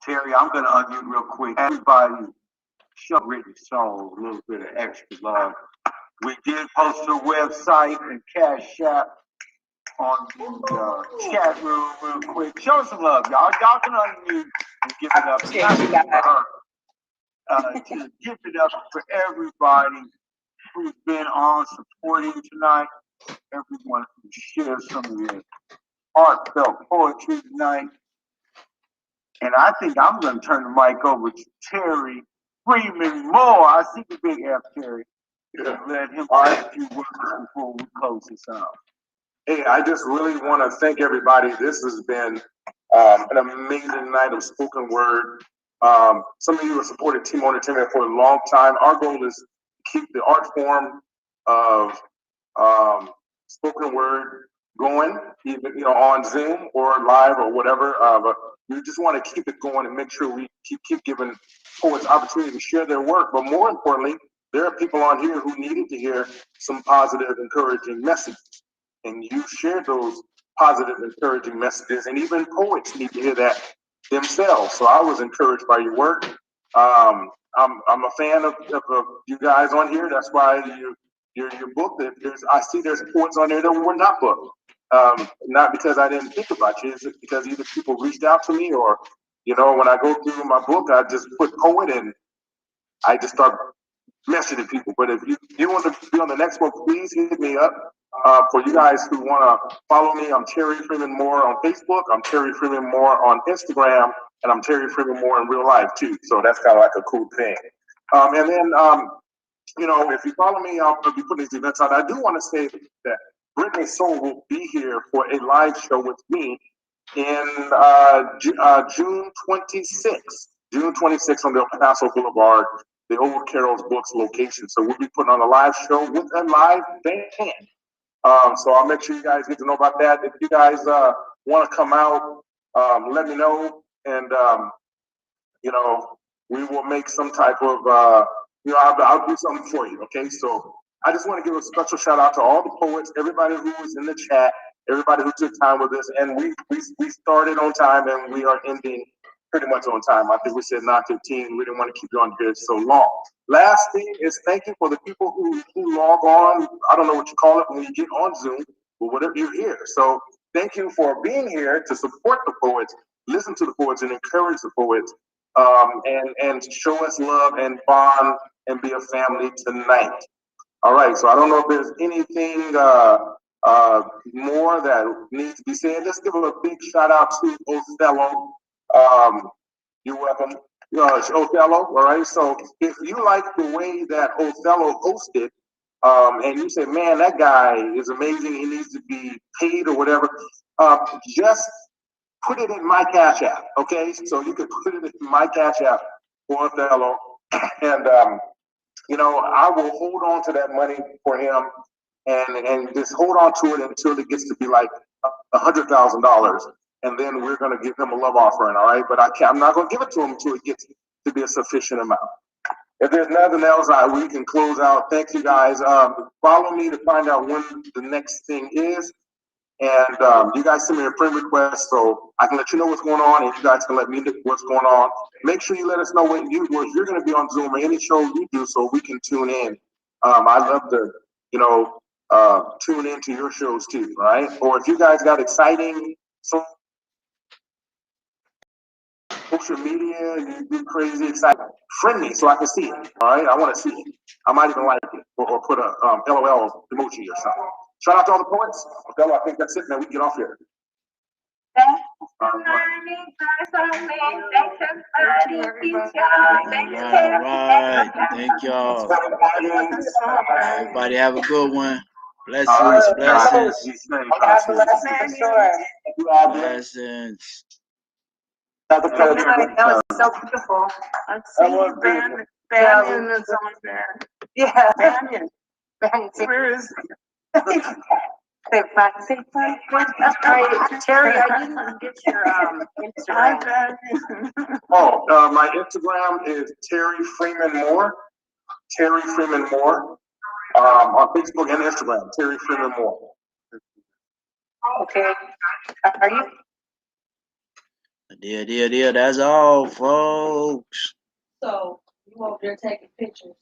Terry, I'm going to unmute real quick. Everybody, show Brittany Soul a little bit of extra love. We did post her website and Cash App on the chat room real quick. Show some love, y'all. Y'all can unmute and give it up. Just give it up for everybody who's been on supporting tonight. Everyone who shared some of their heartfelt poetry tonight. And I think I'm going to turn the mic over to Terry Freeman Moore. I see the big F, Terry. Let him say a few words before we close this out. Hey, I just really want to thank everybody. This has been an amazing night of spoken word. Some of you have supported Team Entertainment for a long time. Our goal is to keep the art form of spoken word going, even on Zoom or live or whatever. But we just want to keep it going and make sure we keep giving poets opportunity to share their work. But more importantly, there are people on here who needed to hear some positive, encouraging messages. And you shared those positive, encouraging messages, and even poets need to hear that themselves. So I was encouraged by your work. I'm a fan of you guys on here. That's why your book. I see there's poets on there that were not booked. Not because I didn't think about you, it's because either people reached out to me or, when I go through my book, I just put poet and I just start messaging people. But if you want to be on the next book, please hit me up. For you guys who want to follow me, I'm Terry Freeman Moore on Facebook. I'm Terry Freeman Moore on Instagram, and I'm Terry Freeman Moore in real life too. So that's kind of like a cool thing. And then, if you follow me, I'll be putting these events out. I do want to say that Brittany Soul will be here for a live show with me in June 26th. June 26th on the El Paso Boulevard, the Old Carol's Books location. So we'll be putting on a live show with a live band. So I'll make sure you guys get to know about that. If you guys want to come out, let me know, and we will make some type of I'll do something for you. Okay, so I just want to give a special shout out to all the poets, everybody who was in the chat, everybody who took time with us, and we started on time and we are ending pretty much on time. I think we said 9:15. We didn't want to keep you on here so long. Last thing is thank you for the people who log on. I don't know what you call it when you get on Zoom, but whatever you're here. So thank you for being here to support the poets, listen to the poets, and encourage the poets, and show us love and bond and be a family tonight. All right. So I don't know if there's anything more that needs to be said. Let's give a big shout out to Othello. You're welcome. Othello, all right? So if you like the way that Othello hosted, and you say, man, that guy is amazing, he needs to be paid or whatever, just put it in my Cash App, okay? So you can put it in my Cash App for Othello, and, I will hold on to that money for him and just hold on to it until it gets to be like $100,000. And then we're going to give him a love offering, all right? But I'm not going to give it to him until it gets to be a sufficient amount. If there's nothing else, we can close out. Thank you, guys. Follow me to find out when the next thing is. And you guys send me a friend request so I can let you know what's going on, and you guys can let me know what's going on. Make sure you let us know when you're going to be on Zoom or any show you do so we can tune in. I love to, tune into your shows too, right? Or if you guys got exciting social media, you do crazy exciting, friend me so I can see it. All right, I want to see it. I might even like it, or put a LOL emoji or something. Shout out to all the poets. Othello, I think that's it, man. We can get off here. Thanks for learning, thanks everybody. All right. Thank y'all. Everybody have a good one. Blessings, blessings. Blessings. That was so beautiful. I see Banyan is on there. Yeah. Banyan. Where is he? Say bye. Terry, I didn't get your Instagram. Oh, my Instagram is Terry Freeman Moore. Terry Freeman Moore. On Facebook and Instagram, Terry Freeman Moore. Okay. Are you? That's all, folks. So you over there taking pictures.